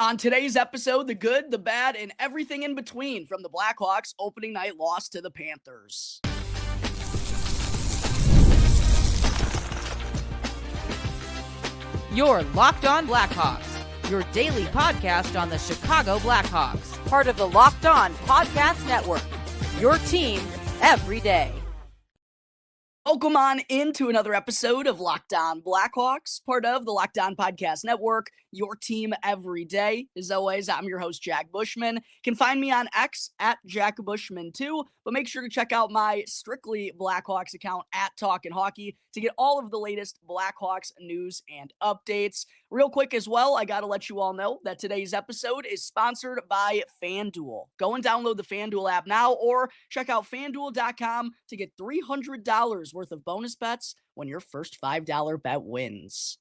On today's episode, the good, the bad, and everything in between from the Blackhawks' opening night loss to the Panthers. You're Locked On Blackhawks, your daily podcast on the Chicago Blackhawks, part of the Locked On Podcast Network, your team every day. Welcome on into another episode of Locked On Blackhawks, part of the Locked On Podcast Network, your team every day. As always, I'm your host, Jack Bushman. You can find me on X at Jack Bushman too, but make sure to check out my Strictly Blackhawks account at Talkin' Hockey to get all of the latest Blackhawks news and updates. Real quick as well, I got to let you all know that today's episode is sponsored by FanDuel. Go and download the FanDuel app now or check out FanDuel.com to get $300 worth of bonus bets when your first $5 bet wins.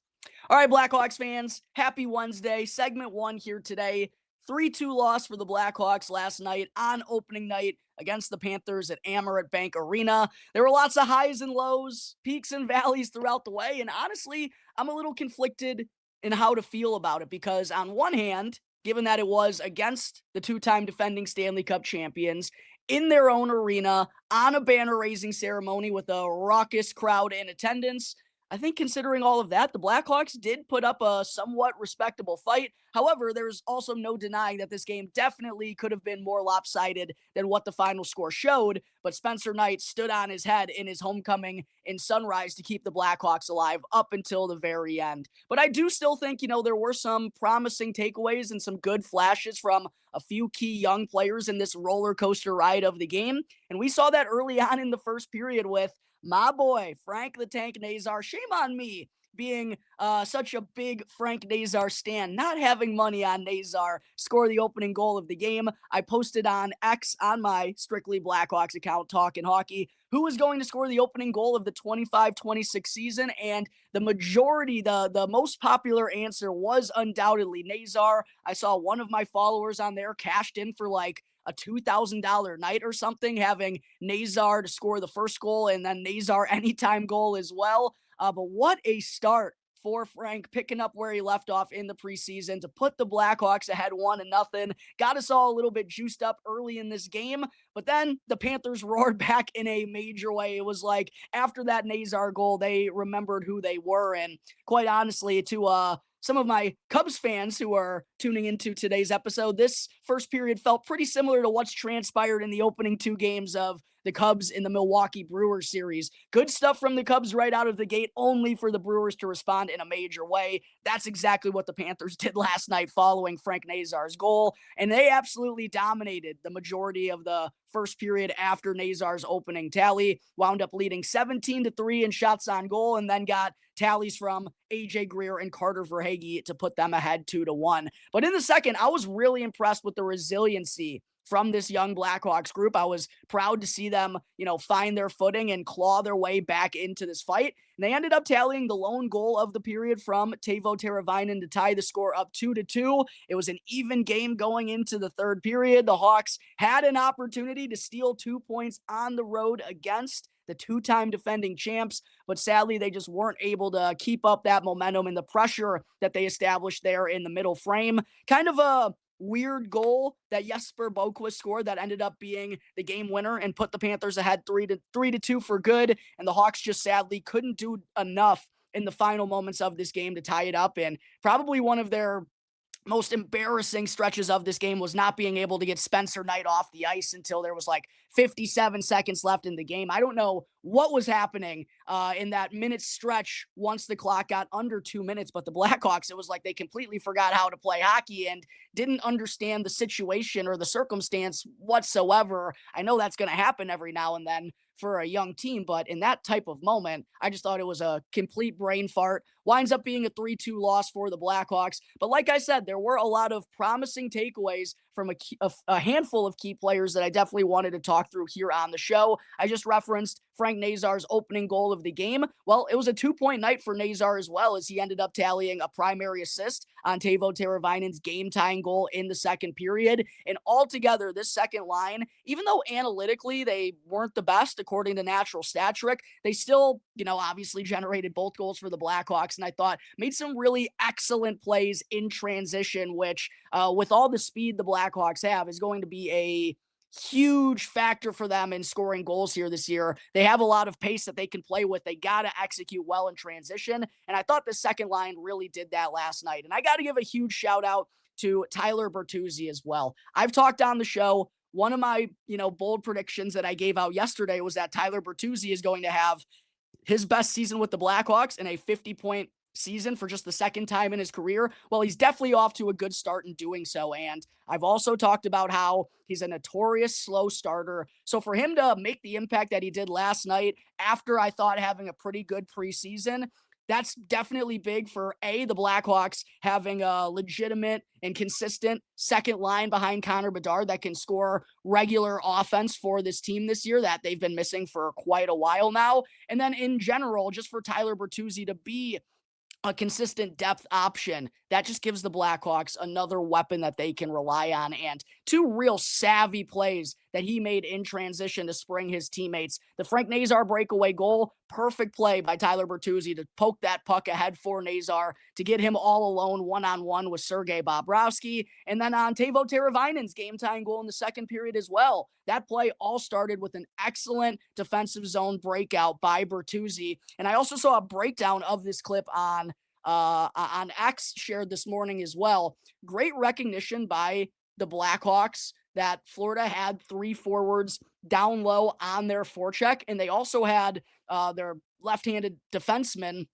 All right, Blackhawks fans, happy Wednesday. Segment 1 here today. 3-2 loss for the Blackhawks last night on opening night against the Panthers at Amerant Bank Arena. There were lots of highs and lows, peaks and valleys throughout the way, and honestly, I'm a little conflicted in how to feel about it because on one hand, given that it was against the two-time defending Stanley Cup champions in their own arena on a banner-raising ceremony with a raucous crowd in attendance, I think considering all of that, the Blackhawks did put up a somewhat respectable fight. However, there's also no denying that this game definitely could have been more lopsided than what the final score showed, but Spencer Knight stood on his head in his homecoming in Sunrise to keep the Blackhawks alive up until the very end. But I do still think, there were some promising takeaways and some good flashes from a few key young players in this roller coaster ride of the game. And we saw that early on in the first period with my boy, Frank the Tank Nazar. Shame on me being such a big Frank Nazar stan, not having money on Nazar score the opening goal of the game. I posted on X on my Strictly Blackhawks account, Talkin' Hockey, who was going to score the opening goal of the 25-26 season, and the majority, the most popular answer was undoubtedly Nazar. I saw one of my followers on there cashed in for like a $2,000 night or something, having Nazar to score the first goal and then Nazar anytime goal as well. But what a start for Frank, picking up where he left off in the preseason to put the Blackhawks ahead 1-0. Got us all a little bit juiced up early in this game, but then the Panthers roared back in a major way. It was like after that Nazar goal, they remembered who they were. And quite honestly, to some of my Cubs fans who are tuning into today's episode, this first period felt pretty similar to what's transpired in the opening 2 games of the Cubs in the Milwaukee Brewers series. Good stuff from the Cubs right out of the gate, only for the Brewers to respond in a major way. That's exactly what the Panthers did last night following Frank Nazar's goal, and they absolutely dominated the majority of the first period after Nazar's opening tally. Wound up leading 17-3 in shots on goal, and then got tallies from AJ Greer and Carter Verhaeghe to put them ahead 2-1. But in the second, I was really impressed with the resiliency from this young Blackhawks group. I was proud to see them, find their footing and claw their way back into this fight. And they ended up tallying the lone goal of the period from Teuvo Teravainen to tie the score up 2-2. It was an even game going into the third period. The Hawks had an opportunity to steal 2 points on the road against the two-time defending champs, but sadly they just weren't able to keep up that momentum and the pressure that they established there in the middle frame. Kind of a weird goal that Jesper Boquist scored that ended up being the game winner and put the Panthers ahead 3-2 for good. And the Hawks just sadly couldn't do enough in the final moments of this game to tie it up. And probably one of their most embarrassing stretches of this game was not being able to get Spencer Knight off the ice until there was like 57 seconds left in the game. I don't know what was happening in that minute stretch once the clock got under 2 minutes, but the Blackhawks, it was like they completely forgot how to play hockey and didn't understand the situation or the circumstance whatsoever. I know that's going to happen every now and then for a young team, but in that type of moment, I just thought it was a complete brain fart. Winds up being a 3-2 loss for the Blackhawks. But like I said, there were a lot of promising takeaways from a handful of key players that I definitely wanted to talk through here on the show. I just referenced Frank Nazar's opening goal of the game? Well, it was a 2-point night for Nazar as well, as he ended up tallying a primary assist on Teuvo Teravainen's game-tying goal in the second period. And altogether, this second line, even though analytically they weren't the best according to Natural Stat Trick, they still, obviously generated both goals for the Blackhawks, and I thought made some really excellent plays in transition, which with all the speed the Blackhawks have is going to be a huge factor for them in scoring goals here this year. They have a lot of pace that they can play with. They got to execute well in transition. And I thought the second line really did that last night. And I got to give a huge shout out to Tyler Bertuzzi as well. I've talked on the show. One of my, bold predictions that I gave out yesterday was that Tyler Bertuzzi is going to have his best season with the Blackhawks and a 50-point season for just the second time in his career. Well, he's definitely off to a good start in doing so. And I've also talked about how he's a notorious slow starter. So for him to make the impact that he did last night after I thought having a pretty good preseason, that's definitely big for the Blackhawks having a legitimate and consistent second line behind Connor Bedard that can score regular offense for this team this year that they've been missing for quite a while now. And then in general, just for Tyler Bertuzzi to be a consistent depth option, that just gives the Blackhawks another weapon that they can rely on, and two real savvy plays that he made in transition to spring his teammates. The Frank Nazar breakaway goal, perfect play by Tyler Bertuzzi to poke that puck ahead for Nazar to get him all alone one-on-one with Sergei Bobrovsky. And then on Teuvo Teravainen's game-tying goal in the second period as well. That play all started with an excellent defensive zone breakout by Bertuzzi. And I also saw a breakdown of this clip on X shared this morning as well. Great recognition by the Blackhawks that Florida had three forwards down low on their forecheck, and they also had their left-handed defenseman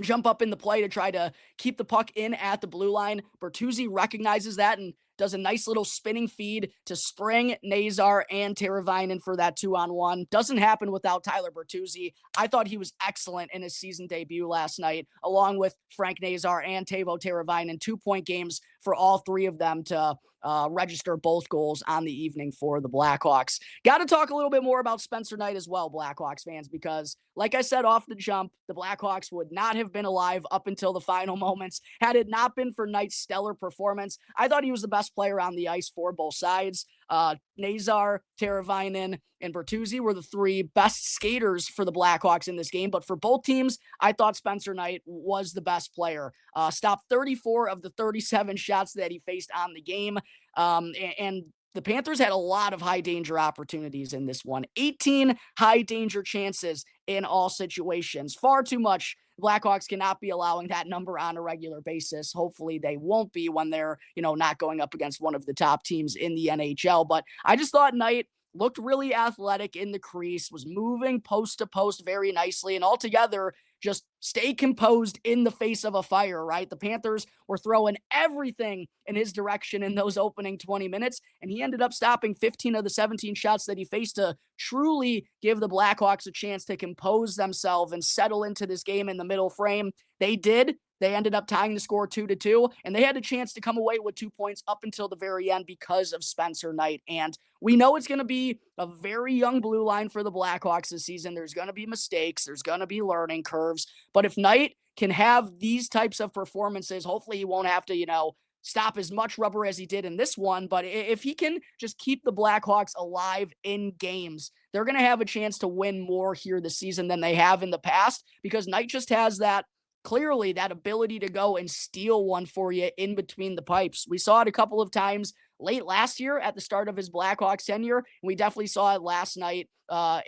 jump up in the play to try to keep the puck in at the blue line. Bertuzzi recognizes that and does a nice little spinning feed to Spring, Nazar, and Teravainen for that 2-on-1. Doesn't happen without Tyler Bertuzzi. I thought he was excellent in his season debut last night, along with Frank Nazar and Teuvo Teravainen. 2-point games for all three of them to register both goals on the evening for the Blackhawks. Got to talk a little bit more about Spencer Knight as well, Blackhawks fans, because like I said off the jump, the Blackhawks would not have been alive up until the final moments had it not been for Knight's stellar performance. I thought he was the best player on the ice for both sides. Nazar, Teravainen, and Bertuzzi were the three best skaters for the Blackhawks in this game, but for both teams, I thought Spencer Knight was the best player. Stopped 34 of the 37 shots that he faced on the game, and the Panthers had a lot of high danger opportunities in this one. 18 high danger chances in all situations. Far too much. Blackhawks cannot be allowing that number on a regular basis. Hopefully they won't be when they're, not going up against one of the top teams in the NHL. But I just thought Knight looked really athletic in the crease, was moving post to post very nicely, and altogether just stay composed in the face of a fire, right? The Panthers were throwing everything in his direction in those opening 20 minutes, and he ended up stopping 15 of the 17 shots that he faced to truly give the Blackhawks a chance to compose themselves and settle into this game in the middle frame. They did. They ended up tying the score 2-2, and they had a chance to come away with 2 points up until the very end because of Spencer Knight. And we know it's going to be a very young blue line for the Blackhawks this season. There's going to be mistakes. There's going to be learning curves. But if Knight can have these types of performances, hopefully he won't have to, stop as much rubber as he did in this one. But if he can just keep the Blackhawks alive in games, they're going to have a chance to win more here this season than they have in the past, because Knight just has that ability to go and steal one for you in between the pipes. We saw it a couple of times late last year at the start of his Blackhawks tenure, and we definitely saw it last night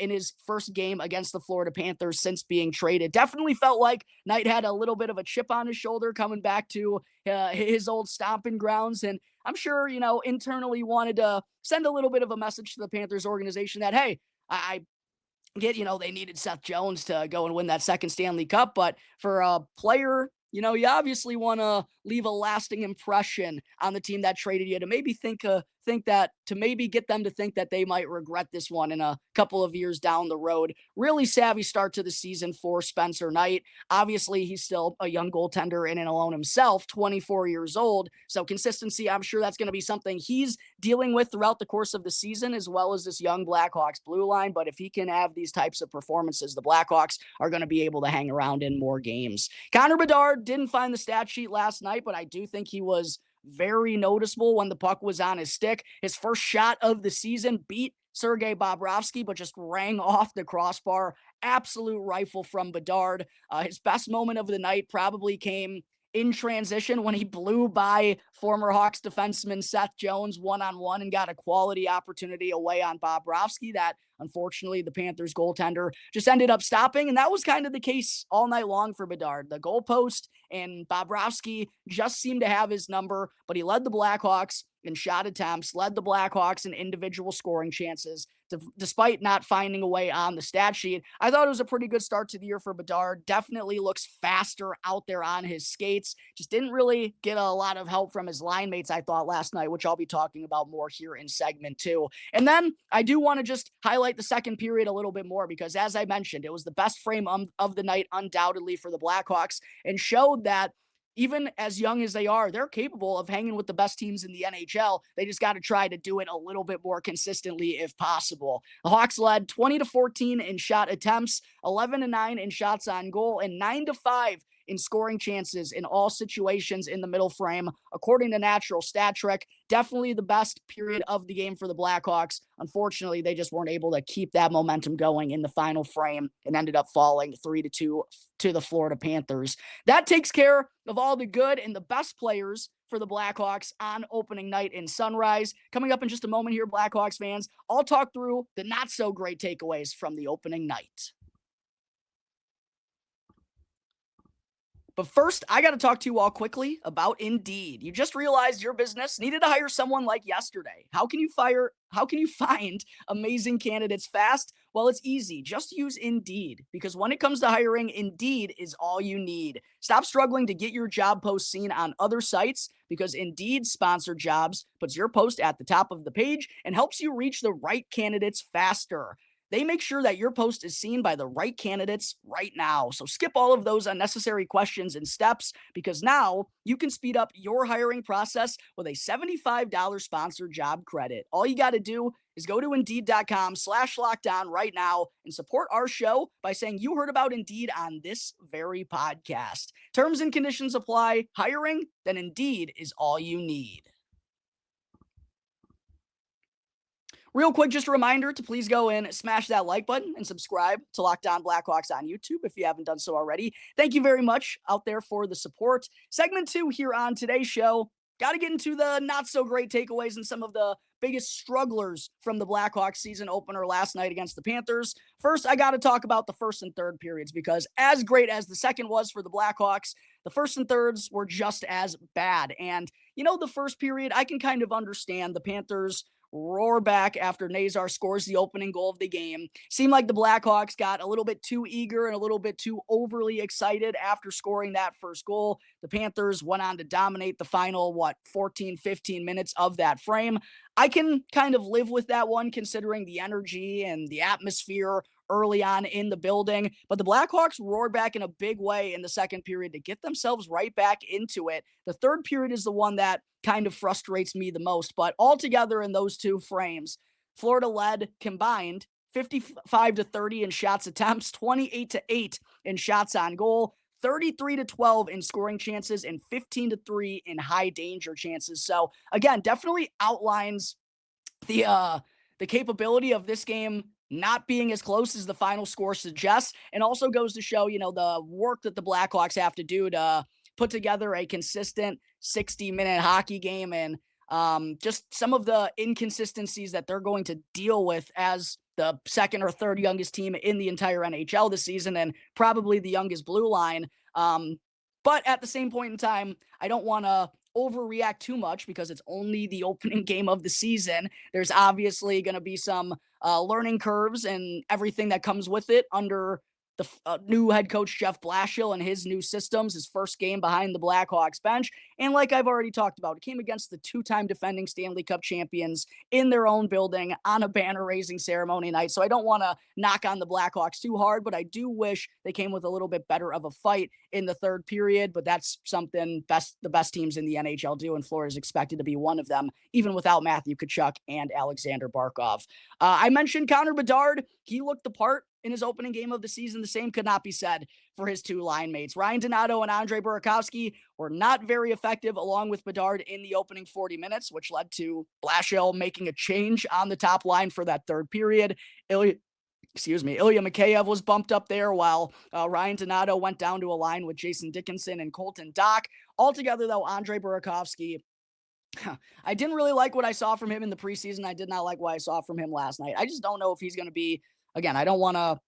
in his first game against the Florida Panthers since being traded. Definitely felt like Knight had a little bit of a chip on his shoulder coming back to his old stomping grounds, and I'm sure, internally wanted to send a little bit of a message to the Panthers organization that, hey, I get, they needed Seth Jones to go and win that second Stanley Cup, but for a player you obviously want to leave a lasting impression on the team that traded you to maybe get them to think that they might regret this one in a couple of years down the road. Really savvy start to the season for Spencer Knight. Obviously, he's still a young goaltender in and alone himself, 24 years old. So consistency, I'm sure that's going to be something he's dealing with throughout the course of the season, as well as this young Blackhawks blue line. But if he can have these types of performances, the Blackhawks are going to be able to hang around in more games. Connor Bedard didn't find the stat sheet last night, but I do think he was very noticeable when the puck was on his stick. His first shot of the season beat Sergei Bobrovsky, but just rang off the crossbar. Absolute rifle from Bedard. His best moment of the night probably came in transition when he blew by former Hawks defenseman Seth Jones one-on-one and got a quality opportunity away on Bobrovsky that unfortunately the Panthers goaltender just ended up stopping. And that was kind of the case all night long for Bedard. The goalpost and Bobrovsky just seemed to have his number, but he led the Blackhawks in shot attempts, led the Blackhawks in individual scoring chances, despite not finding a way on the stat sheet. I thought it was a pretty good start to the year for Bedard. Definitely looks faster out there on his skates. Just didn't really get a lot of help from his line mates, I thought, last night, which I'll be talking about more here in segment 2. And then I do want to just highlight the second period a little bit more because, as I mentioned, it was the best frame of the night undoubtedly for the Blackhawks and showed that even as young as they are, they're capable of hanging with the best teams in the NHL. They just got to try to do it a little bit more consistently if possible. The Hawks led 20-14 in shot attempts, 11-9 in shots on goal, and 9-5 in scoring chances in all situations in the middle frame, according to Natural Stat Trick. Definitely the best period of the game for the Blackhawks. Unfortunately, they just weren't able to keep that momentum going in the final frame and ended up falling 3-2 to the Florida Panthers. That takes care of all the good and the best players for the Blackhawks on opening night in Sunrise. Coming up in just a moment here, Blackhawks fans, I'll talk through the not so great takeaways from the opening night. But first, I got to talk to you all quickly about Indeed. You just realized your business needed to hire someone like yesterday. How can you find amazing candidates fast? Well, it's easy. Just use Indeed, because when it comes to hiring, Indeed is all you need. Stop struggling to get your job post seen on other sites, because Indeed sponsored jobs puts your post at the top of the page and helps you reach the right candidates faster. They make sure that your post is seen by the right candidates right now. So skip all of those unnecessary questions and steps, because now you can speed up your hiring process with a $75 sponsored job credit. All you got to do is go to Indeed.com/lockedon right now and support our show by saying you heard about Indeed on this very podcast. Terms and conditions apply. Hiring? Then Indeed is all you need. Real quick, just a reminder to please go in, smash that like button, and subscribe to Locked On Blackhawks on YouTube if you haven't done so already. Thank you very much out there for the support. Segment 2 here on today's show. Got to get into the not-so-great takeaways and some of the biggest strugglers from the Blackhawks season opener last night against the Panthers. First, I got to talk about the first and third periods, because as great as the second was for the Blackhawks, the first and thirds were just as bad. And, the first period, I can kind of understand the Panthers roar back after Nazar scores the opening goal of the game. Seemed like the Blackhawks got a little bit too eager and a little bit too overly excited after scoring that first goal. The Panthers went on to dominate the final, 14, 15 minutes of that frame. I can kind of live with that one, considering the energy and the atmosphere early on in the building. But the Blackhawks roared back in a big way in the second period to get themselves right back into it. The third period is the one that kind of frustrates me the most. But altogether in those two frames, Florida led combined 55-30 in shots attempts, 28-8 in shots on goal, 33-12 in scoring chances, and 15-3 in high danger chances. So again, definitely outlines the capability of this game not being as close as the final score suggests, and also goes to show, the work that the Blackhawks have to do to put together a consistent 60-minute hockey game, and just some of the inconsistencies that they're going to deal with as the second or third youngest team in the entire NHL this season, and probably the youngest blue line. But at the same point in time, I don't want to overreact too much, because it's only the opening game of the season. There's obviously going to be some learning curves and everything that comes with it under the new head coach Jeff Blashill and his new systems, his first game behind the Blackhawks bench. And like I've already talked about, it came against the two-time defending Stanley Cup champions in their own building on a banner-raising ceremony night. So I don't want to knock on the Blackhawks too hard, but I do wish they came with a little bit better of a fight in the third period. But that's something the best teams in the NHL do, and Florida is expected to be one of them, even without Matthew Tkachuk and Alexander Barkov. I mentioned Connor Bedard. He looked the part in his opening game of the season. The same could not be said for his two line mates. Ryan Donato and Andre Burakovsky were not very effective along with Bedard in the opening 40 minutes, which led to Blashill making a change on the top line for that third period. Ilya Mikheyev was bumped up there while Ryan Donato went down to a line with Jason Dickinson and Colton Dach. Altogether, though, Andre Burakovsky, I didn't really like what I saw from him in the preseason. I did not like what I saw from him last night. I just don't know if he's going to be, again, I don't want to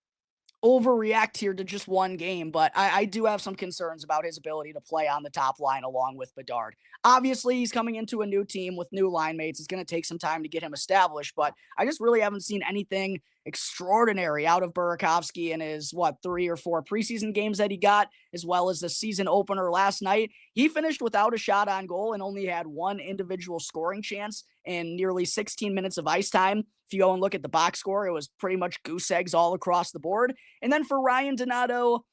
overreact here to just one game, but I do have some concerns about his ability to play on the top line along with Bedard. Obviously, he's coming into a new team with new line mates. It's going to take some time to get him established, but I just really haven't seen anything extraordinary out of Burakovsky in his, 3 or 4 preseason games that he got, as well as the season opener last night. He finished without a shot on goal and only had one individual scoring chance in nearly 16 minutes of ice time. If you go and look at the box score, it was pretty much goose eggs all across the board. And then for Ryan Donato,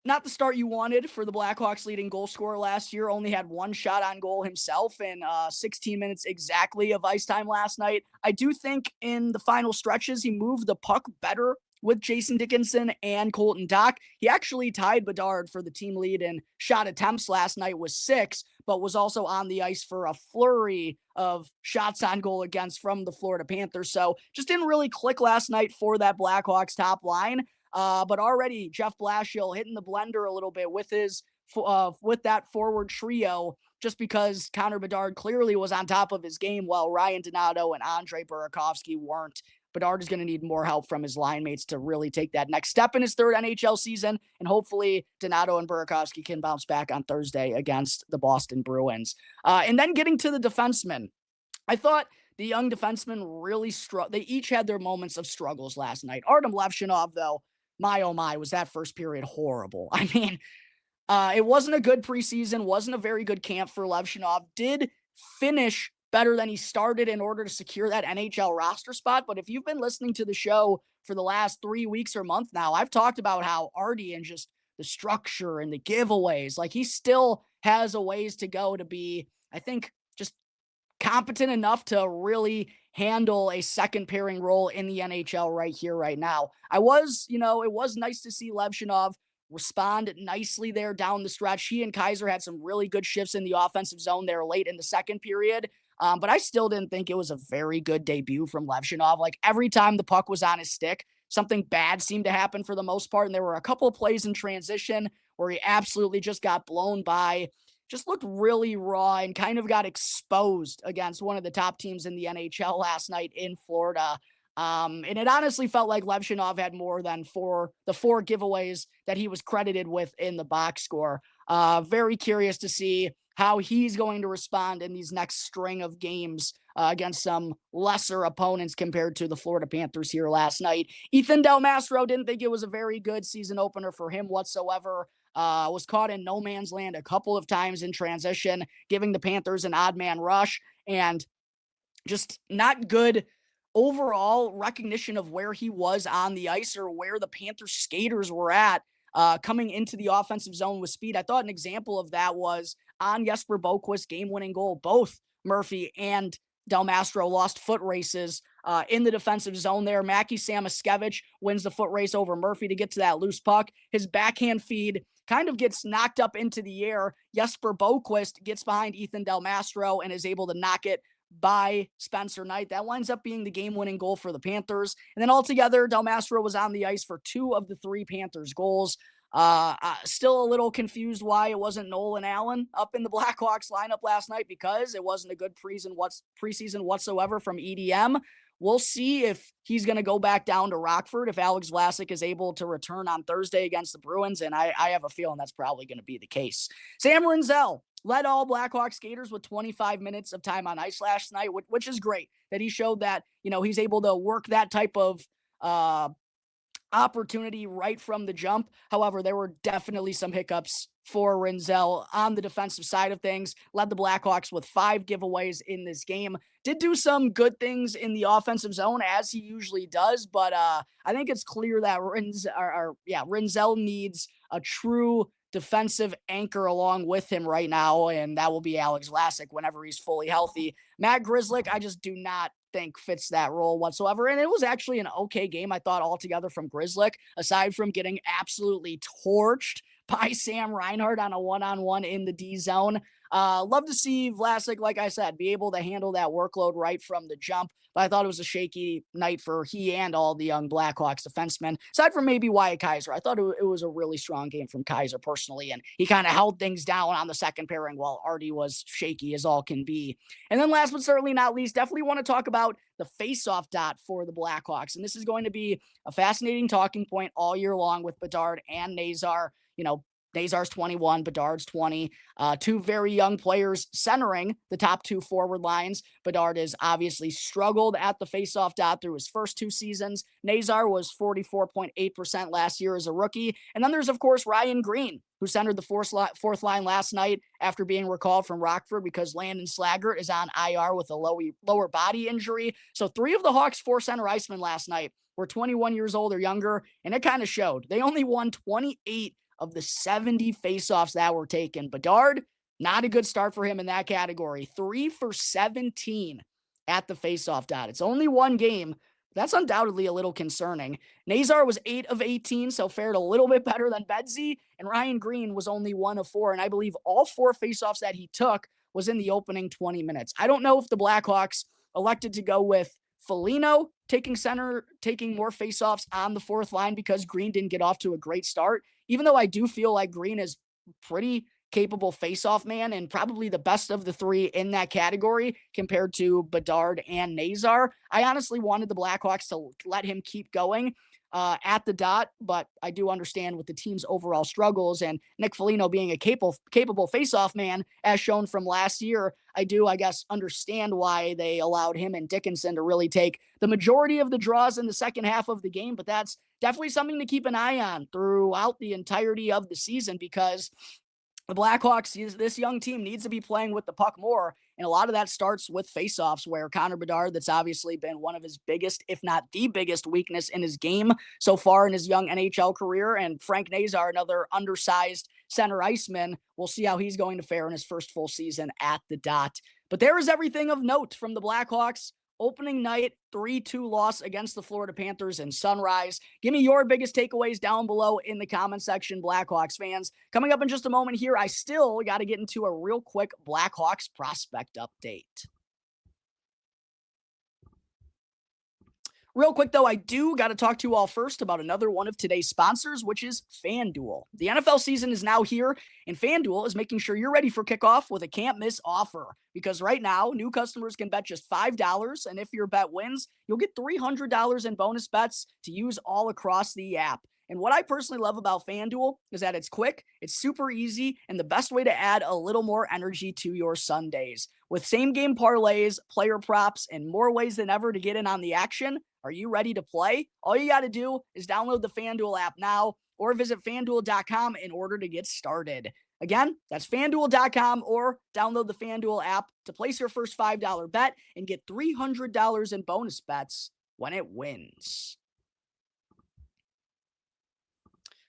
not the start you wanted for the Blackhawks leading goal scorer last year. Only had one shot on goal himself in 16 minutes exactly of ice time last night. I do think in the final stretches, he moved the puck better with Jason Dickinson and Colton Dach. He actually tied Bedard for the team lead in shot attempts last night with 6, but was also on the ice for a flurry of shots on goal against from the Florida Panthers. So just didn't really click last night for that Blackhawks top line. But already Jeff Blashill hitting the blender a little bit with his with that forward trio, just because Connor Bedard clearly was on top of his game while Ryan Donato and Andre Burakovsky weren't. Bedard is going to need more help from his line mates to really take that next step in his third NHL season, and hopefully Donato and Burakovsky can bounce back on Thursday against the Boston Bruins. And then getting to the defensemen, I thought the young defensemen really struggled. They each had their moments of struggles last night. Artem Levshinov, though, my oh my, was that first period horrible. I mean, it wasn't a good preseason, wasn't a very good camp for Levshinov. Did finish better than he started in order to secure that NHL roster spot. But if you've been listening to the show for the last 3 weeks or month now, I've talked about how Artie and just the structure and the giveaways, like he still has a ways to go to be, I think, just competent enough to really handle a second pairing role in the NHL right here, right now. It was nice to see Levshinov respond nicely there down the stretch. He and Kaiser had some really good shifts in the offensive zone there late in the second period. But I still didn't think it was a very good debut from Levshinov. Like every time the puck was on his stick, something bad seemed to happen for the most part. And there were a couple of plays in transition where he absolutely just got blown by, just looked really raw and kind of got exposed against one of the top teams in the NHL last night in Florida. And it honestly felt like Levshinov had more than the four giveaways that he was credited with in the box score. Very curious to see how he's going to respond in these next string of games against some lesser opponents compared to the Florida Panthers here last night. Ethan Del Mastro, didn't think it was a very good season opener for him whatsoever. Was caught in no man's land a couple of times in transition, giving the Panthers an odd man rush, and just not good overall recognition of where he was on the ice or where the Panthers skaters were at coming into the offensive zone with speed. I thought an example of that was on Jesper Boquist's game-winning goal. Both Murphy and Del Mastro lost foot races in the defensive zone there. Mackie Samoskevich wins the foot race over Murphy to get to that loose puck. His backhand feed kind of gets knocked up into the air. Jesper Boquist gets behind Ethan Del Mastro and is able to knock it by Spencer Knight. That winds up being the game-winning goal for the Panthers. And then altogether, Del Mastro was on the ice for 2 of the 3 Panthers goals. Still a little confused why it wasn't Nolan Allen up in the Blackhawks lineup last night, because it wasn't a good preseason whatsoever from EDM. We'll see if he's going to go back down to Rockford if Alex Vlasic is able to return on Thursday against the Bruins, and I have a feeling that's probably going to be the case. Sam Rinzel led all Blackhawks skaters with 25 minutes of time on ice last night, which is great that he showed that, he's able to work that type of opportunity right from the jump. However, there were definitely some hiccups for Rinzel on the defensive side of things. Led the Blackhawks with 5 giveaways in this game. Did do some good things in the offensive zone, as he usually does, but I think it's clear that Rinzel needs a true defensive anchor along with him right now, and that will be Alex Vlasic whenever he's fully healthy. Matt Grzelcyk, I just do not think fits that role whatsoever, and it was actually an okay game, I thought, altogether from Grzelcyk, aside from getting absolutely torched by Sam Reinhart on a one-on-one in the D zone. Love to see Vlasic, like I said, be able to handle that workload right from the jump. But I thought it was a shaky night for he and all the young Blackhawks defensemen. Aside from maybe Wyatt Kaiser, I thought it was a really strong game from Kaiser personally. And he kind of held things down on the second pairing while Artie was shaky as all can be. And then last but certainly not least, definitely want to talk about the face-off dot for the Blackhawks. And this is going to be a fascinating talking point all year long with Bedard and Nazar. Nazar's 21, Bedard's 20. Two very young players centering the top 2 forward lines. Bedard has obviously struggled at the faceoff dot through his first 2 seasons. Nazar was 44.8% last year as a rookie. And then there's, of course, Ryan Green, who centered the fourth line last night after being recalled from Rockford because Landon Slaggert is on IR with a lower body injury. So 3 of the Hawks' 4 center icemen last night were 21 years old or younger, and it kind of showed. They only won 28 of the 70 faceoffs that were taken. Bedard, not a good start for him in that category. 3 for 17 at the faceoff dot. It's only one game. That's undoubtedly a little concerning. Nazar was 8 of 18, so fared a little bit better than Bedzi, and Ryan Green was only 1 of 4, and I believe all 4 faceoffs that he took was in the opening 20 minutes. I don't know if the Blackhawks elected to go with Foligno taking more faceoffs on the fourth line because Green didn't get off to a great start, even though I do feel like Green is pretty capable faceoff man and probably the best of the 3 in that category compared to Bedard and Nazar. I honestly wanted the Blackhawks to let him keep going at the dot, but I do understand with the team's overall struggles and Nick Foligno being a capable faceoff man, as shown from last year, I guess, understand why they allowed him and Dickinson to really take the majority of the draws in the second half of the game, but that's definitely something to keep an eye on throughout the entirety of the season because the Blackhawks, this young team needs to be playing with the puck more, and a lot of that starts with faceoffs where Connor Bedard, that's obviously been one of his biggest, if not the biggest weakness in his game so far in his young NHL career, and Frank Nazar, another undersized center iceman. We'll see how he's going to fare in his first full season at the dot. But there is everything of note from the Blackhawks. Opening night, 3-2 loss against the Florida Panthers in Sunrise. Give me your biggest takeaways down below in the comment section, Blackhawks fans. Coming up in just a moment here, I still got to get into a real quick Blackhawks prospect update. Real quick, though, I do got to talk to you all first about another one of today's sponsors, which is FanDuel. The NFL season is now here, and FanDuel is making sure you're ready for kickoff with a can't-miss offer. Because right now, new customers can bet just $5, and if your bet wins, you'll get $300 in bonus bets to use all across the app. And what I personally love about FanDuel is that it's quick, it's super easy, and the best way to add a little more energy to your Sundays. With same-game parlays, player props, and more ways than ever to get in on the action, are you ready to play? All you got to do is download the FanDuel app now or visit FanDuel.com in order to get started. Again, that's FanDuel.com or download the FanDuel app to place your first $5 bet and get $300 in bonus bets when it wins.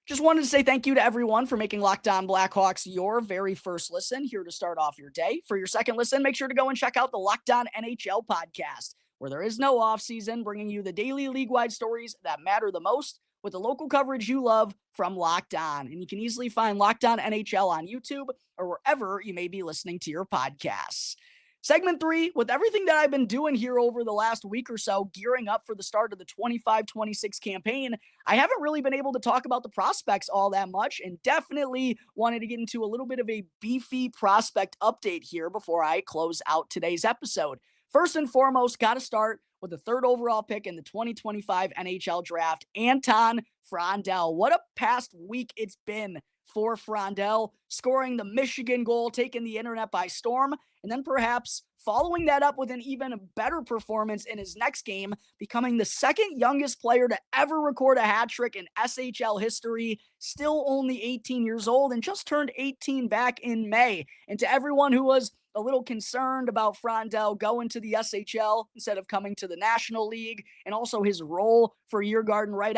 Just wanted to say thank you to everyone for making Locked On Blackhawks your very first listen here to start off your day. For your second listen, make sure to go and check out the Locked On NHL podcast, where there is no offseason, bringing you the daily league-wide stories that matter the most with the local coverage you love from Locked On. And you can easily find Locked On NHL on YouTube or wherever you may be listening to your podcasts. Segment 3, with everything that I've been doing here over the last week or so, gearing up for the start of the 25-26 campaign, I haven't really been able to talk about the prospects all that much, and definitely wanted to get into a little bit of a beefy prospect update here before I close out today's episode. First and foremost, got to start with the 3rd overall pick in the 2025 NHL draft, Anton Frondell. What a past week it's been for Frondell, scoring the Michigan goal, taking the internet by storm, and then perhaps following that up with an even better performance in his next game, becoming the second youngest player to ever record a hat trick in SHL history, still only 18 years old and just turned 18 back in May. And to everyone who was a little concerned about Frondell going to the SHL instead of coming to the National League, and also his role for Djurgården right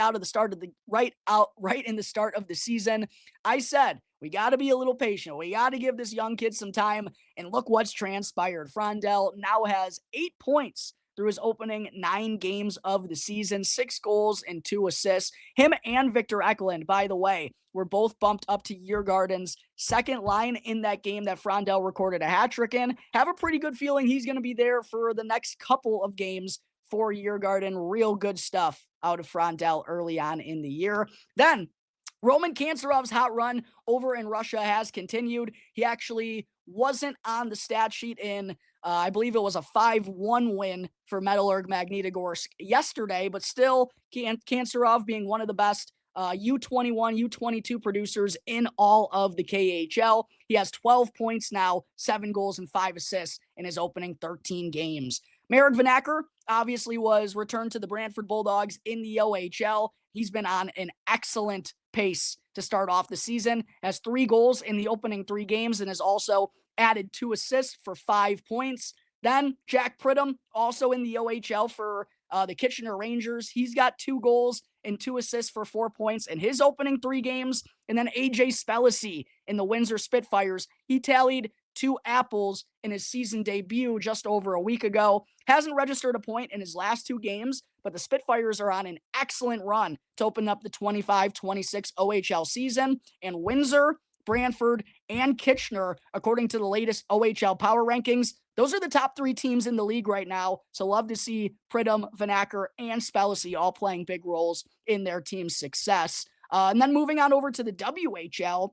in the start of the season, I said, we got to be a little patient. We got to give this young kid some time, and look what's transpired. Frondell now has 8 points through his opening 9 games of the season, 6 goals and 2 assists. Him and Victor Eklund, by the way, were both bumped up to Djurgården's second line in that game that Frondell recorded a hat trick in. Have a pretty good feeling he's going to be there for the next couple of games for Djurgården. Real good stuff out of Frondell early on in the year. Then Roman Kantserov's hot run over in Russia has continued. He actually wasn't on the stat sheet in, I believe it was a 5-1 win for Metallurg Magnitogorsk yesterday, but still Kantserov being one of the best U21, U22 producers in all of the KHL. He has 12 points now, 7 goals and 5 assists in his opening 13 games. Marek Vanacker obviously was returned to the Brantford Bulldogs in the OHL. He's been on an excellent pace to start off the season, has 3 goals in the opening 3 games, and has also added 2 assists for 5 points. Then Jack Bushman, also in the OHL for the Kitchener Rangers. He's got 2 goals and 2 assists for 4 points in his opening 3 games. And then AJ Spelisi in the Windsor Spitfires. He tallied 2 apples in his season debut just over a week ago. Hasn't registered a point in his last 2 games, but the Spitfires are on an excellent run to open up the 25-26 OHL season. And Windsor, Brantford, and Kitchener, according to the latest OHL power rankings, those are the top 3 teams in the league right now. So love to see Bushman, Vanacker, and Spelisi all playing big roles in their team's success. And then moving on over to the WHL,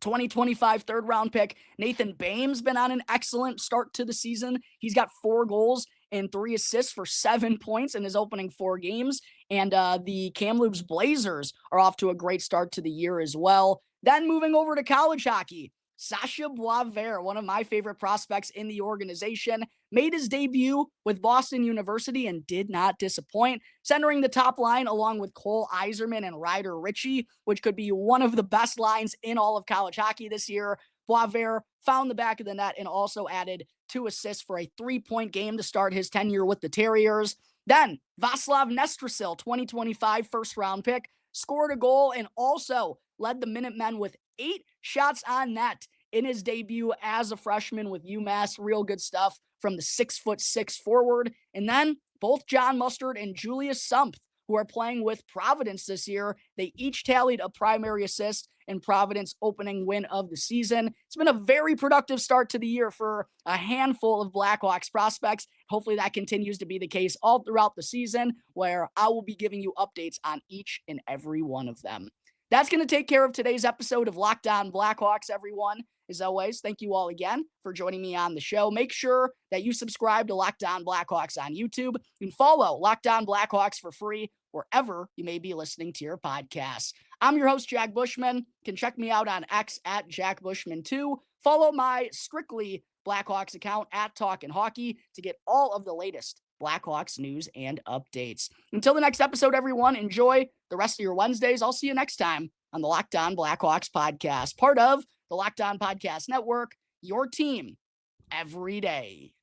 2025 third round pick Nathan Bame's been on an excellent start to the season. He's got 4 goals and 3 assists for 7 points in his opening 4 games. And the Kamloops Blazers are off to a great start to the year as well. Then moving over to college hockey, Sacha Boisvert, one of my favorite prospects in the organization, made his debut with Boston University and did not disappoint, centering the top line along with Cole Iserman and Ryder Ritchie, which could be one of the best lines in all of college hockey this year. Boisvert found the back of the net and also added 2 assists for a 3-point game to start his tenure with the Terriers. Then Vaslav Nestrasil, 2025 first-round pick, scored a goal and also led the Minutemen with 8 shots on net in his debut as a freshman with UMass. Real good stuff from the 6'6" forward. And then both John Mustard and Julius Sumpf, who are playing with Providence this year, they each tallied a primary assist in Providence opening win of the season. It's been a very productive start to the year for a handful of Blackhawks prospects. Hopefully that continues to be the case all throughout the season, where I will be giving you updates on each and every one of them. That's going to take care of today's episode of Locked On Blackhawks, everyone. As always, thank you all again for joining me on the show. Make sure that you subscribe to Locked On Blackhawks on YouTube and follow Locked On Blackhawks for free wherever you may be listening to your podcasts. I'm your host, Jack Bushman. You can check me out on X at JackBushman2. Follow my strictly Blackhawks account at Talkin' Hockey to get all of the latest Blackhawks news and updates. Until the next episode, everyone, enjoy the rest of your Wednesdays. I'll see you next time on the Locked On Blackhawks podcast, part of the Locked On Podcast Network, your team every day.